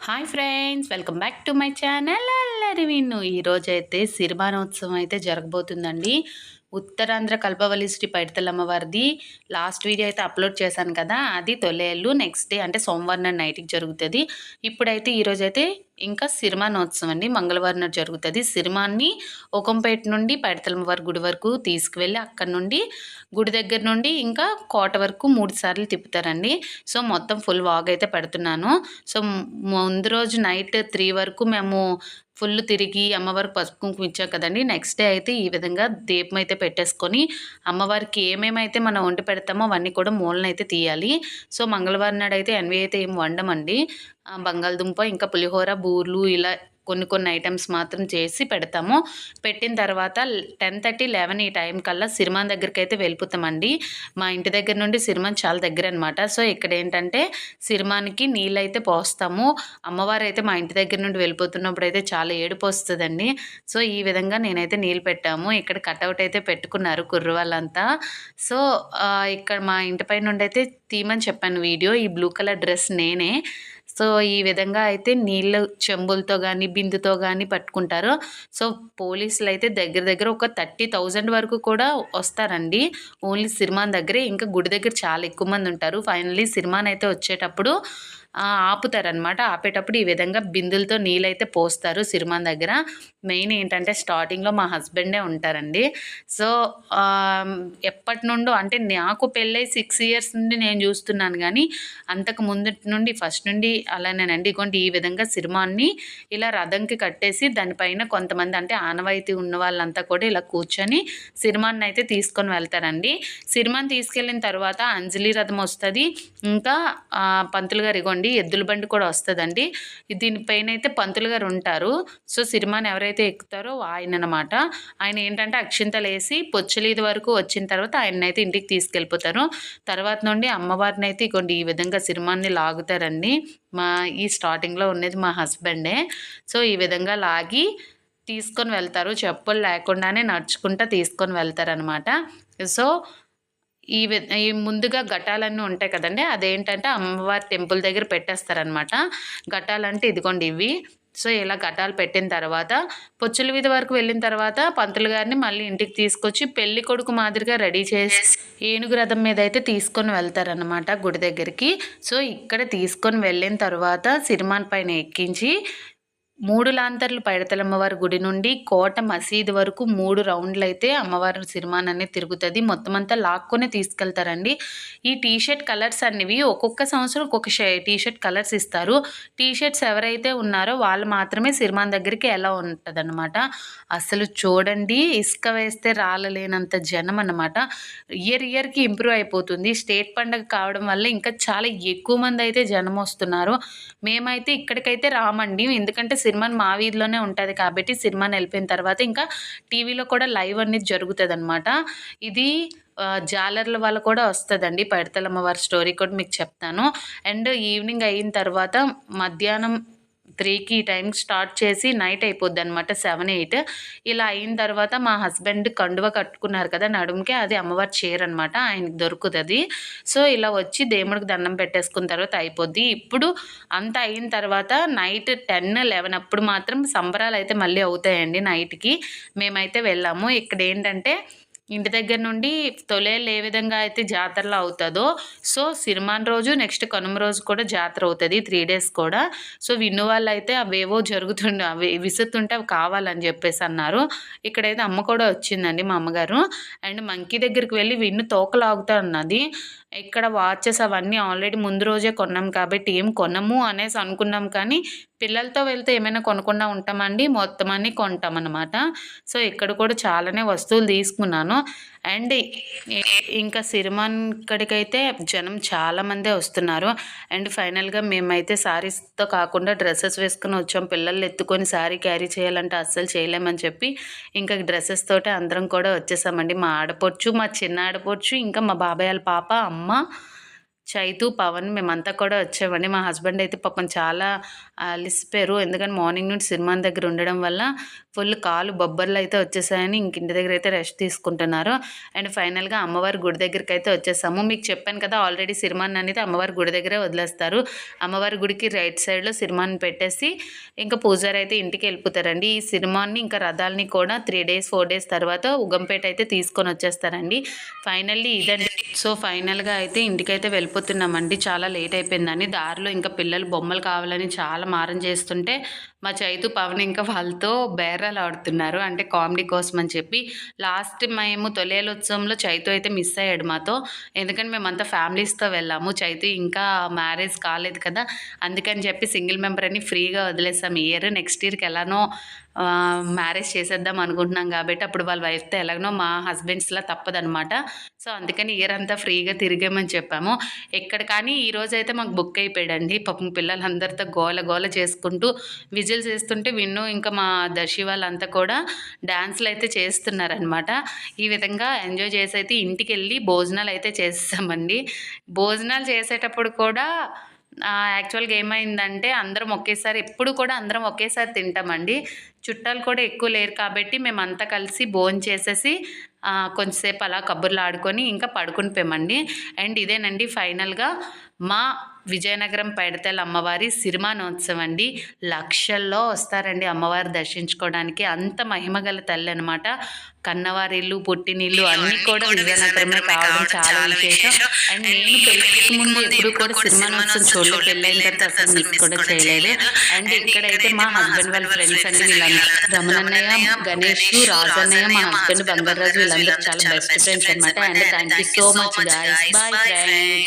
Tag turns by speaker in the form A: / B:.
A: Hi friends, welcome back to my channel అల్లరి విన్ను. ఈరోజైతే సిరిమానోత్సవం అయితే జరగబోతుందండి. ఉత్తరాంధ్ర కల్పవల్లి శ్రీ పైడితల్లమ్మ వారిది లాస్ట్ వీడియో అయితే అప్లోడ్ చేశాను కదా, అది తొలేళ్ళు నెక్స్ట్ డే అంటే సోమవారం నాడు నైట్కి జరుగుతుంది. ఇప్పుడైతే ఈరోజైతే ఇంకా సిరిమానోత్సవం అండి, మంగళవారం నాడు జరుగుతుంది. సిరిమాన్ని ఒకంపేట నుండి పైడితల్లమ్మ వారి గుడి వరకు తీసుకువెళ్ళి అక్కడ నుండి గుడి దగ్గర నుండి ఇంకా కోట వరకు 3 సార్లు తిప్పుతారండి. సో మొత్తం ఫుల్ వాగ్ అయితే పెడుతున్నాను. సో ముందు రోజు నైట్ 3 వరకు మేము ఫుల్ తిరిగి అమ్మవారికి పసుపు కుంకుమ ఇచ్చాం కదండి. నెక్స్ట్ డే అయితే ఈ విధంగా దీపం అయితే పెట్టేసుకొని అమ్మవారికి ఏమేమైతే మనం వండి పెడతామో అవన్నీ కూడా మూలనైతే తీయాలి. సో మంగళవారం నాడు అయితే ఎన్వి అయితే ఏం వండమండి. బంగాళదుంప ఇంకా పులిహోర బూర్లు ఇలా కొన్ని ఐటమ్స్ మాత్రం చేసి పెడతాము. పెట్టిన తర్వాత 10:30, 11 ఈ టైం కల్లా సిరిమాన్ దగ్గరికి అయితే వెళ్ళిపోతామండి. మా ఇంటి దగ్గర నుండి సిరిమాన్ చాలా దగ్గర అనమాట. సో ఇక్కడ ఏంటంటే సిరిమానికి నీళ్ళైతే పోస్తాము. అమ్మవారు అయితే మా ఇంటి దగ్గర నుండి వెళ్ళిపోతున్నప్పుడు అయితే చాలా ఏడుపు వస్తుందండి. సో ఈ విధంగా నేనైతే నీళ్ళు పెట్టాము. ఇక్కడ కటౌట్ అయితే పెట్టుకున్నారు కుర్రు వాళ్ళంతా. సో ఇక్కడ మా ఇంటి పై నుండి అయితే తీయమని చెప్పాను వీడియో. ఈ బ్లూ కలర్ డ్రెస్ నేనే. సో ఈ విధంగా అయితే నీళ్ళు చెంబులతో కానీ బిందుతో కానీ పట్టుకుంటారు. సో పోలీసులు అయితే దగ్గర దగ్గర ఒక 30,000 వరకు కూడా వస్తారండి ఓన్లీ సిరిమాన్ దగ్గరే. ఇంకా గుడి దగ్గర చాలా ఎక్కువ మంది ఉంటారు. ఫైనల్లీ సిరిమాన్ అయితే వచ్చేటప్పుడు ఆపుతారనమాట. ఆపేటప్పుడు ఈ విధంగా బిందులతో నీళ్ళైతే పోస్తారు సిరిమాన్ దగ్గర. మెయిన్ ఏంటంటే స్టార్టింగ్లో మా హస్బెండే ఉంటారండి. సో ఎప్పటి నుండో అంటే నాకు పెళ్ళై 6 ఇయర్స్ నుండి నేను చూస్తున్నాను, కానీ అంతకు ముందు నుండి ఫస్ట్ నుండి అలానేనండి. ఇగోండి ఈ విధంగా సిరిమాన్ని ఇలా రథంకి కట్టేసి దానిపైన కొంతమంది అంటే ఆనవాయితీ ఉన్న వాళ్ళంతా కూడా ఇలా కూర్చొని సిరిమాన్ని అయితే తీసుకొని వెళ్తారండి. సిరిమాన్ తీసుకెళ్ళిన తర్వాత అంజలి రథం వస్తుంది. ఇంకా పంతులు గారు ఇగోండి ఎద్దుల బండి కూడా వస్తుందండి. దీనిపైన అయితే పంతులు గారు ఉంటారు. సో సిరిమాన్ ఎవరైతే ఎక్కుతారో ఆయన అనమాట. ఆయన ఏంటంటే అక్షింతలు వేసి పొచ్చలీది వరకు వచ్చిన తర్వాత ఆయనైతే ఇంటికి తీసుకెళ్ళిపోతారు. తర్వాత నుండి అమ్మవారిని అయితే ఇగోండి ఈ విధంగా సిరిమాన్ని లాగుతారండి. ఈ స్టార్టింగ్లో ఉన్నది మా హస్బెండే. సో ఈ విధంగా లాగి తీసుకొని వెళ్తారు. చెప్పులు లేకుండానే నడుచుకుంటూ తీసుకొని వెళ్తారనమాట. సో ఈ ముందుగా ఘటాలన్నీ ఉంటాయి కదండి, అదేంటంటే అమ్మవారి టెంపుల్ దగ్గర పెట్టేస్తారనమాట. ఘటాలంటే ఇదిగోండి ఇవి. సో ఇలా ఘటాలు పెట్టిన తర్వాత పొచ్చుల వీధి వరకు వెళ్ళిన తర్వాత పంతులు గారిని మళ్ళీ ఇంటికి తీసుకొచ్చి పెళ్లి కొడుకు మాదిరిగా రెడీ చేసి ఏనుగు రథం మీద అయితే తీసుకొని వెళ్తారనమాట గుడి దగ్గరికి. సో ఇక్కడ తీసుకొని వెళ్ళిన తర్వాత సిరిమాన్ పైన ఎక్కించి 3 లాంతర్లు పైడితల్లమ్మవారి గుడి నుండి కోట మసీదు వరకు 3 రౌండ్లు అయితే అమ్మవారి సిరిమాన్ అనేది తిరుగుతుంది. మొత్తం అంతా లాక్కొని తీసుకెళ్తారండి. ఈ టీషర్ట్ కలర్స్ అనేవి ఒక్కొక్క సంవత్సరం ఒక్కొక్క టీషర్ట్ కలర్స్ ఇస్తారు. టీషర్ట్స్ ఎవరైతే ఉన్నారో వాళ్ళు మాత్రమే సిరిమాన్ దగ్గరికి ఎలా ఉంటుందన్నమాట. అసలు చూడండి, ఇసుక వేస్తే రాలలేనంత జనం అన్నమాట. ఇయర్కి ఇంప్రూవ్ అయిపోతుంది. స్టేట్ పండుగ కావడం వల్ల ఇంకా చాలా ఎక్కువ మంది అయితే జనం వస్తున్నారు. మేమైతే ఇక్కడికైతే రామండి, ఎందుకంటే సిరిమాన్ మా వీధిలోనే ఉంటుంది కాబట్టి. సిరిమాన్ వెళ్ళిపోయిన తర్వాత ఇంకా టీవీలో కూడా లైవ్ అనేది జరుగుతుంది అనమాట. ఇది జాలర్ల వల్ల కూడా వస్తుందండి. పైడితల్లమ్మ వారి స్టోరీ కూడా మీకు చెప్తాను. అండ్ ఈవినింగ్ అయిన తర్వాత మధ్యాహ్నం 3కి ఈ టైంకి స్టార్ట్ చేసి నైట్ అయిపోద్ది అనమాట 7, 8 ఇలా అయిన తర్వాత మా హస్బెండ్ కండువ కట్టుకున్నారు కదా నడుముకి, అది అమ్మవారి చీర అనమాట, ఆయనకి దొరుకుతుంది. సో ఇలా వచ్చి దేవుడికి దండం పెట్టేసుకున్న తర్వాత అయిపోద్ది. ఇప్పుడు అంతా అయిన తర్వాత నైట్ 10, 11 అప్పుడు మాత్రం సంబరాలు అయితే మళ్ళీ అవుతాయండి. నైట్కి మేమైతే వెళ్ళాము. ఇక్కడ ఏంటంటే ఇంటి దగ్గర నుండి తొలేళ్ళు ఏ విధంగా అయితే జాతరలో అవుతుందో, సో సిరిమాన్ రోజు నెక్స్ట్ కనుమ రోజు కూడా జాతర అవుతుంది 3 డేస్ కూడా. సో విన్ను వాళ్ళు అయితే అవేవో జరుగుతుండే అవి విసురుతుంటే అవి కావాలని చెప్పేసి అన్నారు. ఇక్కడైతే అమ్మ కూడా వచ్చిందండి, మా అమ్మగారు. అండ్ మంకీ దగ్గరికి వెళ్ళి విన్ను తోకలాగుతా ఉన్నది. ఇక్కడ వాచెస్ అవన్నీ ఆల్రెడీ ముందు రోజే కొన్నాం కాబట్టి ఏం కొనము అనేసి అనుకున్నాం, కానీ పిల్లలతో వెళ్తే ఏమైనా కొనకుండా ఉంటామండి, మొత్తం అన్నీ కొంటామన్నమాట. సో ఇక్కడ కూడా చాలానే వస్తువులు తీసుకున్నాను. అండ్ ఇంకా సిరిమాన్ ఇక్కడికైతే జనం చాలామందే వస్తున్నారు. అండ్ ఫైనల్గా మేమైతే శారీస్తో కాకుండా డ్రెస్సెస్ వేసుకుని వచ్చాం. పిల్లలు ఎత్తుకొని శారీ క్యారీ చేయాలంటే అస్సలు చేయలేమని చెప్పి ఇంకా డ్రెస్సెస్ తోటే అందరం కూడా వచ్చేసామండి. మా ఆడపడుచు, మా చిన్న ఆడపడుచు, ఇంకా మా బాబాయ్ వాళ్ళ పాప, అమ్మ, చైతు, పవన్ మేమంతా కూడా వచ్చామండి. మా హస్బెండ్ అయితే పాపం చాలా అలిసిపోయారు. ఎందుకంటే మార్నింగ్ నుండి సినిమాన్ దగ్గర ఉండడం వల్ల ఫుల్ కాళ్ళు బొబ్బర్లయితే వచ్చేసాయని ఇంక ఇంటి దగ్గరైతే రెస్ట్ తీసుకుంటున్నారు. అండ్ ఫైనల్‌గా అమ్మవారి గుడి దగ్గరికైతే వచ్చేసాము. మీకు చెప్పాను కదా! ఆల్రెడీ సిరిమాన్ అనేది అమ్మవారి గుడి దగ్గరే వదిలేస్తారు. అమ్మవారి గుడికి రైట్ సైడ్‌లో సిరిమాన్ పెట్టేసి ఇంకా పూజారి అయితే ఇంటికెళ్ళిపోతారండి. ఈ సిరిమాన్‌ని ఇంకా రథాల్ని కూడా 3 డేస్, 4 డేస్ తర్వాత ఉగంపేట అయితే తీసుకొనొచ్చేస్తారండి. ఫైనల్లీ ఇదండి. సో, ఫైనల్‌గా అయితే ఇంటికైతే వెళ్ళిపోతున్నామండి. చాలా లేట్ అయిపోయిందని. దారిలో ఇంకా పిల్లలు బొమ్మలు కావాలని చాలా మారం చేస్తుంటే, మా చైతు, పవన్ ఇంకా వాళ్ళతో బేరాలాడుతున్నారు. అంటే కామెడీ కోసం అని చెప్పి. లాస్ట్ మేము తొలేలోత్సవంలో చైతు అయితే మిస్ అయ్యాడు మాతో. ఎందుకంటే మేమంతా ఫ్యామిలీస్‌తో వెళ్ళాము. చైతు ఇంకా మ్యారేజ్ కాలేదు కదా! అందుకని చెప్పి సింగిల్ మెంబర్ అని ఫ్రీగా వదిలేసాం ఈ ఇయర్. నెక్స్ట్ ఇయర్‌కి ఎలానో మ్యారేజ్ చేసేద్దాం అనుకుంటున్నాం కాబట్టి, అప్పుడు వాళ్ళ వైఫ్‌తో ఎలాగనో మా హస్బెండ్స్‌లా తప్పదనమాట. సో, అందుకని ఇయర్ అంతా ఫ్రీగా తిరిగామని చెప్పాము. ఎక్కడ కానీ ఈరోజైతే మాకు బుక్ అయిపోయాడండి. పాపం పిల్లలందరితో గోల గోల చేసుకుంటూ విజిల్స్ ఏస్తుంటే విన్ను ఇంకా మా దర్శి వాళ్ళంతా కూడా డాన్స్‌లయితే చేస్తున్నారనమాట. ఈ విధంగా ఎంజాయ్ చేసైతే ఇంటికెళ్ళి భోజనాలయితే చేసేసామండి. భోజనాలు చేసేటప్పుడు కూడా యాక్చువల్‌గా ఏమైందంటే అందరం ఒకేసారి ఎప్పుడు కూడా అందరం ఒకేసారి తింటామండి. చుట్టాలు కూడా ఎక్కువ లేరు కాబట్టి మేమంతా కలిసి భోంచేసేసి కొంచెంసేపు అలా కబుర్లాడుకొని ఇంకా పడుకుని పోయామండి. అండ్ ఇదేనండి ఫైనల్‌గా మా విజయనగరం పైడితల్లి అమ్మవారి సిరిమానోత్సవం అండి. లక్షల్లో వస్తారండి అమ్మవారు దర్శించుకోవడానికి. అంత మహిమగల తల్లి అనమాట. కన్నవారిల్లు, పుట్టినిల్లు అన్నీ కూడా విజయనగరమే కావడం చాలా విశేషం. అండ్ నేను పెళ్ళికి ముందు ఎప్పుడు కూడా సిరిమానోత్సవం చూడలేదు. పెళ్ళైన తర్వాత అసలు మిస్ కూడా చేయలేదు. అండ్ ఇక్కడైతే మా హస్బెండ్ వాళ్ళ ఫ్రెండ్స్ అండి వీళ్ళందరూ రమణన్నయ్య, గణేష్, రాజన్నయ్య, మా హస్బెండ్ బంగారాజు వీళ్ళందరూ చాలా బెస్ట్ ఫ్రెండ్స్ అనమాట. And thank you so much guys. Bye friends.